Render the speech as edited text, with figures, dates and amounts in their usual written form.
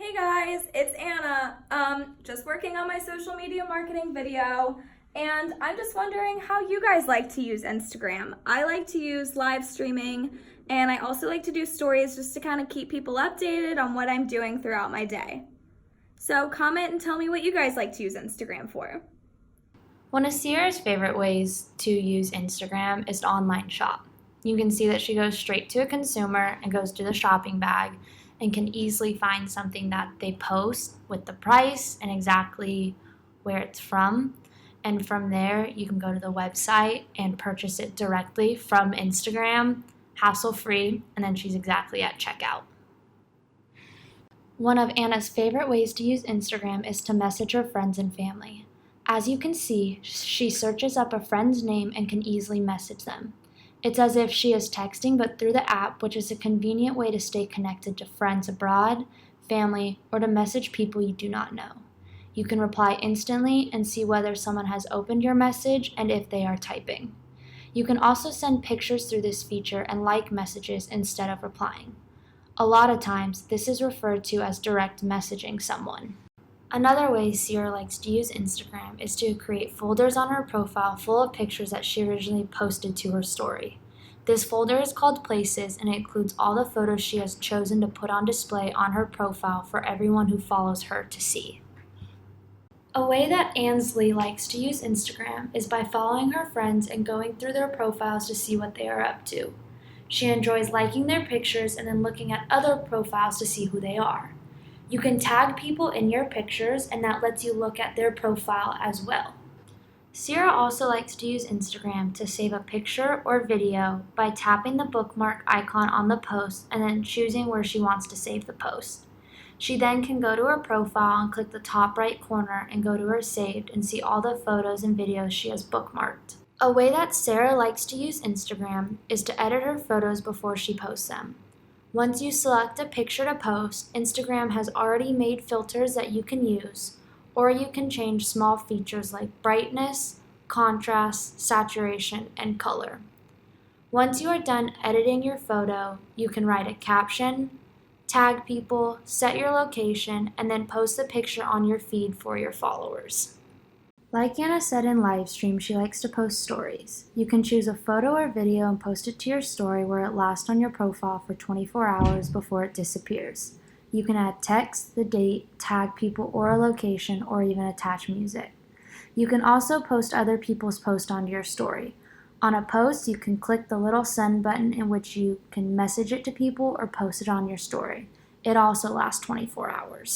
Hey guys, it's Anna. Just working on my social media marketing video, and I'm just wondering how you guys like to use Instagram. I like to use live streaming, and I also like to do stories just to kind of keep people updated on what I'm doing throughout my day. So comment and tell me what you guys like to use Instagram for. One of Sierra's favorite ways to use Instagram is to online shop. You can see that she goes straight to a consumer and goes to the shopping bag and can easily find something that they post with the price and exactly where it's from. And from there, you can go to the website and purchase it directly from Instagram, hassle free, and then she's exactly at checkout. One of Anna's favorite ways to use Instagram is to message her friends and family. As you can see, she searches up a friend's name and can easily message them. It's as if she is texting but through the app, which is a convenient way to stay connected to friends abroad, family, or to message people you do not know. You can reply instantly and see whether someone has opened your message and if they are typing. You can also send pictures through this feature and like messages instead of replying. A lot of times, this is referred to as direct messaging someone. Another way Sierra likes to use Instagram is to create folders on her profile full of pictures that she originally posted to her story. This folder is called Places and it includes all the photos she has chosen to put on display on her profile for everyone who follows her to see. A way that Ansley likes to use Instagram is by following her friends and going through their profiles to see what they are up to. She enjoys liking their pictures and then looking at other profiles to see who they are. You can tag people in your pictures and that lets you look at their profile as well. Sierra also likes to use Instagram to save a picture or video by tapping the bookmark icon on the post and then choosing where she wants to save the post. She then can go to her profile and click the top right corner and go to her saved and see all the photos and videos she has bookmarked. A way that Sarah likes to use Instagram is to edit her photos before she posts them. Once you select a picture to post, Instagram has already made filters that you can use, or you can change small features like brightness, contrast, saturation, and color. Once you are done editing your photo, you can write a caption, tag people, set your location, and then post the picture on your feed for your followers. Like Anna said in livestream, she likes to post stories. You can choose a photo or video and post it to your story where it lasts on your profile for 24 hours before it disappears. You can add text, the date, tag people or a location, or even attach music. You can also post other people's posts onto your story. On a post, you can click the little send button in which you can message it to people or post it on your story. It also lasts 24 hours.